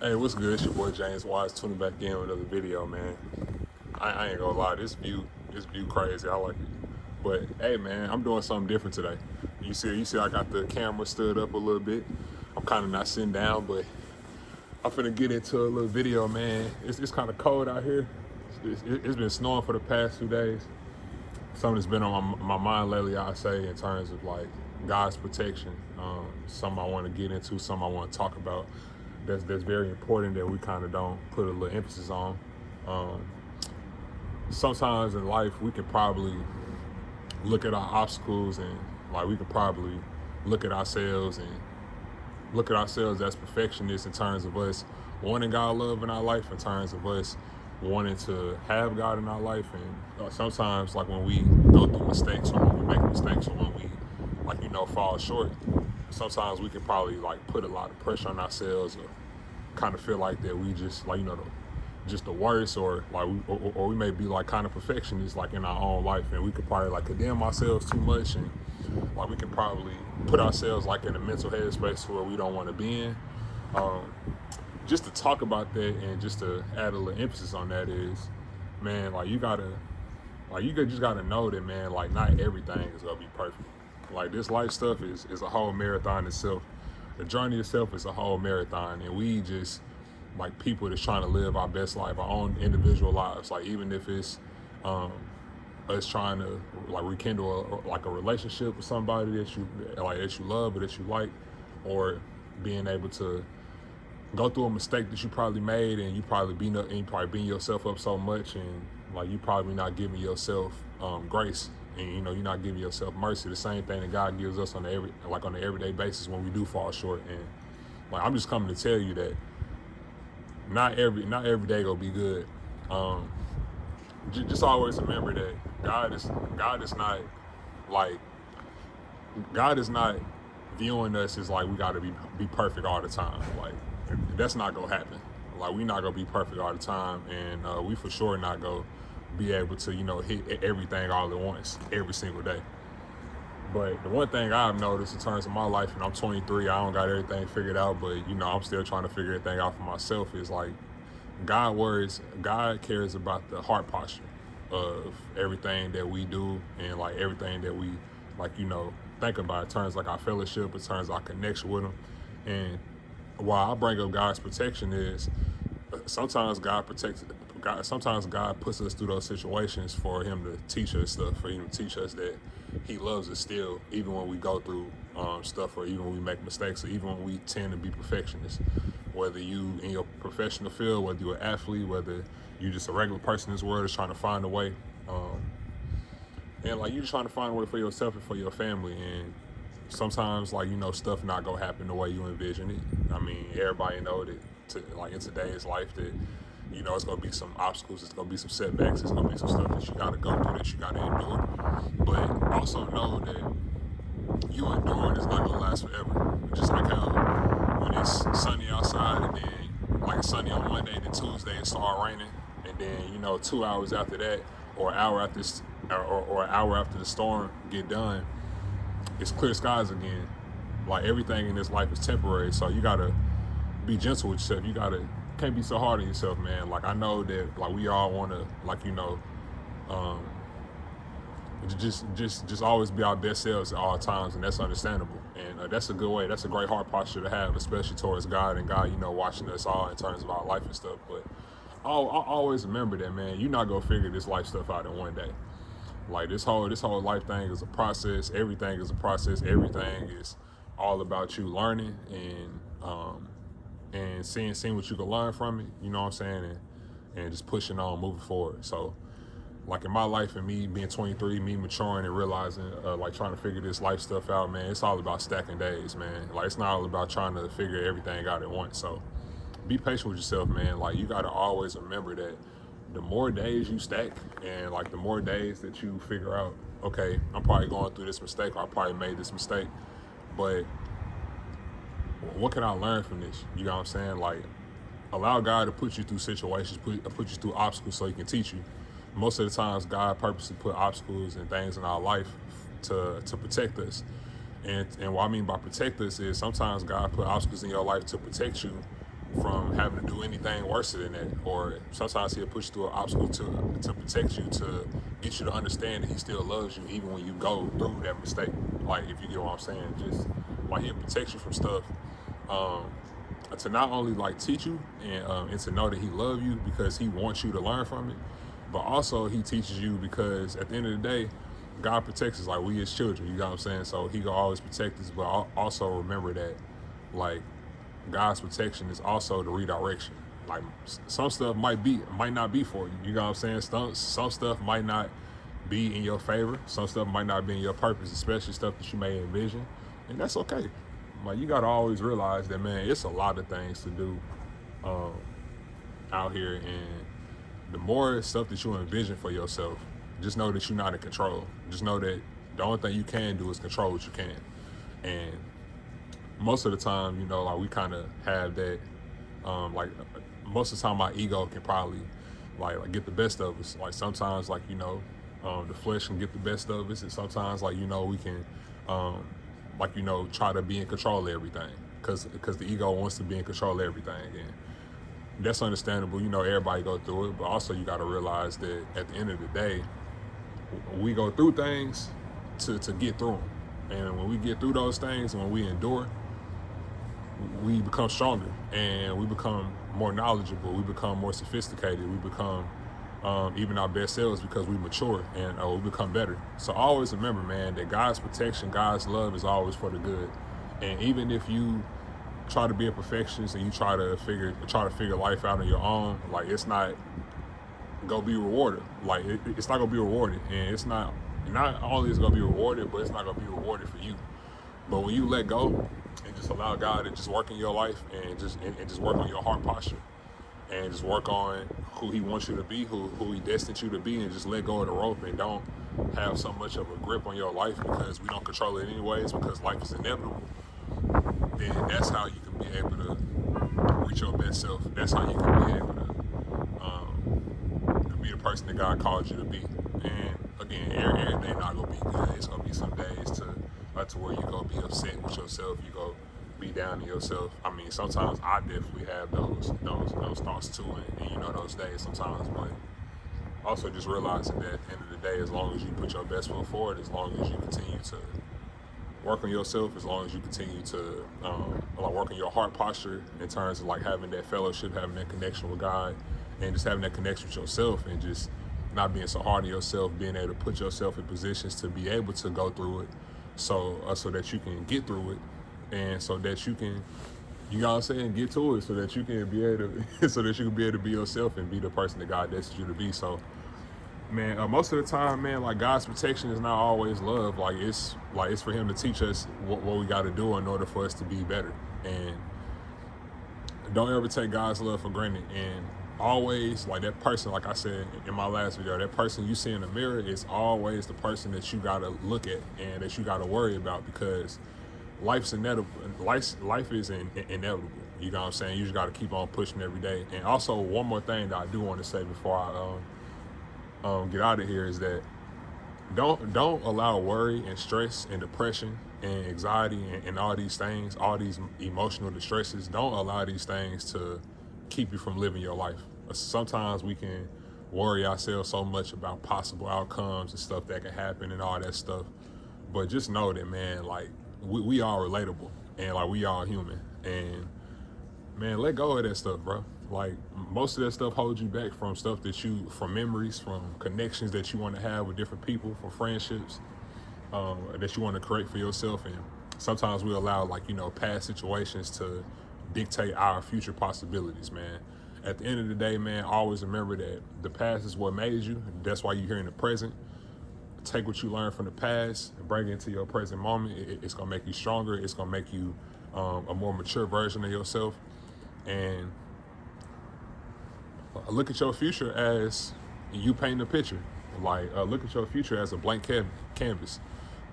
Hey, what's good? It's your boy James Wise tuning back in with another video, man. I ain't gonna lie, this view crazy. I like it. But hey, man, I'm doing something different today. You see, I got the camera stood up a little bit. I'm kind of not sitting down, but I'm finna get into a little video, man. It's kind of cold out here. It's been snowing for the past 2 days. Something that's been on my mind lately, I say, in terms of like God's protection. Something I want to get into, something I want to talk about. That's very important that we kind of don't put a little emphasis on. Um, Sometimes in life we could probably look at our obstacles and like we could probably look at ourselves and look at ourselves as perfectionists in terms of us wanting God love in our life, in terms of us wanting to have God in our life. And sometimes like when we go through mistakes or when we make mistakes or when we fall short, sometimes we can probably like put a lot of pressure on ourselves or kind of feel like that we just just the worst, or like or we may be like kind of perfectionists like in our own life, and we could probably like condemn ourselves too much, and like we can probably put ourselves like in a mental headspace where we don't want to be in. Um, just to talk about that and just to add a little emphasis on that is, man, like just gotta know that, man, like not everything is gonna be perfect. Like this life stuff is a whole marathon itself. The journey itself is a whole marathon, and we just like people that's trying to live our best life, our own individual lives. Like even if it's um, us trying to like rekindle a relationship with somebody that you love or that you like, or being able to go through a mistake that you probably made, and you probably beating yourself up so much, and like you probably not giving yourself grace, and you're not giving yourself mercy. The same thing that God gives us on the everyday basis when we do fall short. And like I'm just coming to tell you that not every day gonna be good. Um, just always remember that God is not like God is not viewing us as like we got to be perfect all the time. Like that's not gonna happen. Like we not gonna be perfect all the time, and we for sure not gonna be able to hit everything all at once every single day. But the one thing I've noticed in terms of my life, and I'm 23, I don't got everything figured out, but I'm still trying to figure everything out for myself. Is like God cares about the heart posture of everything that we do, and like everything that we think about in terms like our fellowship, in terms of our connection with Him. And why I bring up God's protection is sometimes God protects. Sometimes God puts us through those situations for Him to teach us stuff, for Him to teach us that He loves us still, even when we go through stuff, or even when we make mistakes, or even when we tend to be perfectionists. Whether you in your professional field, whether you're an athlete, whether you're just a regular person in this world is trying to find a way, and like you're just trying to find a way for yourself and for your family. And sometimes stuff not gonna happen the way you envision it. I mean, everybody know that in today's life that it's gonna be some obstacles, it's gonna be some setbacks, it's gonna be some stuff that you gotta go through, that you gotta endure. But also know that you enduring is not gonna last forever. Just like how when it's sunny outside, and then like it's sunny on Monday, then Tuesday it start raining, and then 2 hours after that, or an hour after or an hour after the storm get done, it's clear skies again. Like everything in this life is temporary, so you gotta be gentle with yourself. Can't be so hard on yourself, man. Like I know that like we all want to um, just always be our best selves at all times, and that's understandable. And that's a good way. That's a great heart posture to have, especially towards God, and God, watching us all in terms of our life and stuff. But I'll always remember that, man. You're not gonna figure this life stuff out in one day. Like this whole life thing is a process. Everything is a process. Everything is all about you learning and seeing what you can learn from it. You know what I'm saying? And just pushing on, moving forward. So like in my life, and me being 23, me maturing and realizing, like trying to figure this life stuff out, man, it's all about stacking days, man. Like it's not all about trying to figure everything out at once. So be patient with yourself, man. Like you gotta always remember that the more days you stack, and like the more days that you figure out, okay, I'm probably going through this mistake, or I probably made this mistake, but what can I learn from this? You know what I'm saying? Like allow God to put you through situations, put you through obstacles so He can teach you. Most of the times, God purposely put obstacles and things in our life to protect us. And what I mean by protect us is sometimes God put obstacles in your life to protect you from having to do anything worse than that. Or sometimes he'll push through an obstacle to protect you, to get you to understand that he still loves you even when you go through that mistake. Like, if you get what I'm saying, just like he'll protect you from stuff, um, to not only like teach you and to know that he loves you because he wants you to learn from it, but also he teaches you because at the end of the day, God protects us like we his children. You know what I'm saying? So he gonna always protect us, but also remember that like God's protection is also the redirection. Like some stuff might not be for you. You know what I'm saying? Some stuff might not be in your favor. Some stuff might not be in your purpose, especially stuff that you may envision, and that's okay. Like, you gotta always realize that, man, it's a lot of things to do um, out here, and the more stuff that you envision for yourself, just know that you're not in control. Just know that the only thing you can do is control what you can, and most of the time, like we kind of have that. Like most of the time, my ego can probably like get the best of us. Like sometimes, like the flesh can get the best of us, and sometimes, like we can, like try to be in control of everything, because the ego wants to be in control of everything. And that's understandable. Everybody go through it, but also you got to realize that at the end of the day, we go through things to get through them. And when we get through those things, and when we endure, we become stronger, and we become more knowledgeable. We become more sophisticated. We become even our best selves because we mature, and we become better. So always remember, man, that God's protection, God's love is always for the good. And even if you try to be a perfectionist and you try to figure life out on your own, like it's not gonna be rewarded. Like it's not gonna be rewarded, and it's not only is it gonna be rewarded, but it's not gonna be rewarded for you. But when you let go and just allow God to just work in your life, and just work on your heart posture, and just work on who he wants you to be, who he destined you to be, and just let go of the rope, and don't have so much of a grip on your life because we don't control it anyways, because life is inevitable, then that's how you can be able to reach your best self. That's how you can be able to be the person that God called you to be. And again, every day not gonna be good. It's gonna be some days to where you gonna be upset with yourself. You go be down to yourself. I mean, sometimes I definitely have those thoughts too, and those days sometimes. But also just realizing that at the end of the day, as long as you put your best foot forward, as long as you continue to work on yourself, as long as you continue to like work on your heart posture in terms of like having that fellowship, having that connection with God, and just having that connection with yourself, and just not being so hard on yourself, being able to put yourself in positions to be able to go through it, so that you can get through it, and so that you can, you know what I'm saying, get to it, so that you can be able to, so that you can be able to be yourself and be the person that God destined you to be. So, man, most of the time, man, like God's protection is not always love. Like it's for him to teach us what we got to do in order for us to be better. And don't ever take God's love for granted. And always, like that person, like I said in my last video, that person you see in the mirror is always the person that you got to look at and that you got to worry about, because life's inevitable. Life is inevitable. You know what I'm saying? You just got to keep on pushing every day. And also, one more thing that I do want to say before I get out of here is that don't allow worry and stress and depression and anxiety and all these things, all these emotional distresses, don't allow these things to keep you from living your life. Sometimes we can worry ourselves so much about possible outcomes and stuff that can happen and all that stuff, but just know that, man, like we all relatable, and like we all human, and man, let go of that stuff, bro. Like most of that stuff holds you back from stuff from memories, from connections that you want to have with different people, from friendships that you want to create for yourself. And sometimes we allow past situations to dictate our future possibilities, man. At the end of the day, man, always remember that the past is what made you. That's why you're here in the present. Take what you learned from the past and bring it into your present moment. It's gonna make you stronger. It's gonna make you a more mature version of yourself. And look at your future as you paint a picture. Like look at your future as a blank canvas.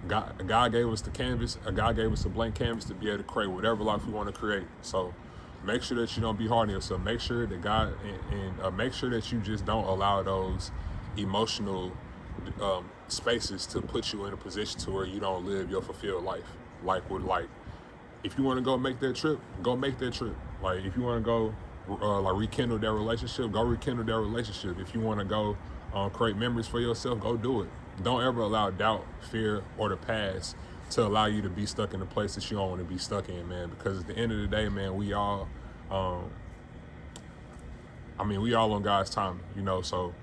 God gave us the canvas. God gave us a blank canvas to be able to create whatever life we want to create. So make sure that you don't be hard on yourself. Make sure that God and make sure that you just don't allow those emotional spaces to put you in a position to where you don't live your fulfilled life. Like if you want to go make that trip, go make that trip. Like if you want to go like rekindle that relationship, go rekindle that relationship. If you want to go create memories for yourself, go do it. Don't ever allow doubt, fear, or the past to allow you to be stuck in a place that you don't want to be stuck in, man. Because at the end of the day, man, we all, we all on God's time, you know. So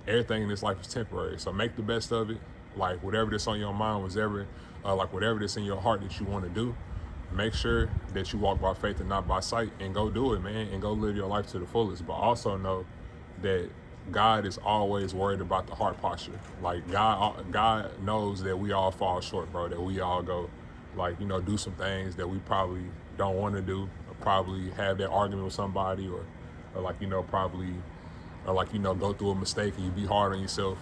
everything in this life is temporary. So make the best of it. Like whatever that's on your mind, whatever that's in your heart that you want to do, make sure that you walk by faith and not by sight, and go do it, man, and go live your life to the fullest. But also know that God is always worried about the heart posture. Like God knows that we all fall short, bro. That we all go, like, you know, do some things that we probably don't want to do, or probably have that argument with somebody, or like, you know, probably, or like, you know, go through a mistake and you be hard on yourself,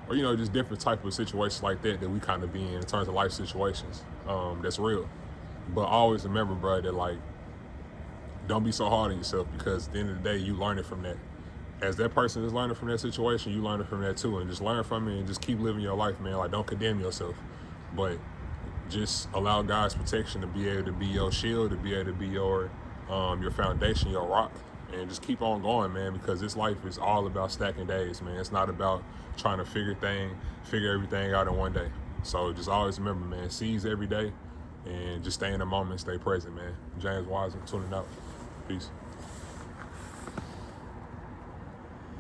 or, you know, just different type of situations like that we kind of be in terms of life situations. That's real. But always remember, bro, that like, don't be so hard on yourself, because at the end of the day, you learn it from that. As that person is learning from that situation, you learn it from that too, and just learn from it and just keep living your life, man. Like, don't condemn yourself, but just allow God's protection to be able to be your shield, to be able to be your foundation, your rock, and just keep on going, man. Because this life is all about stacking days, man. It's not about trying to figure everything out in one day. So just always remember, man, seize every day and just stay in the moment, stay present, man. James Wiseman tuning out. Peace.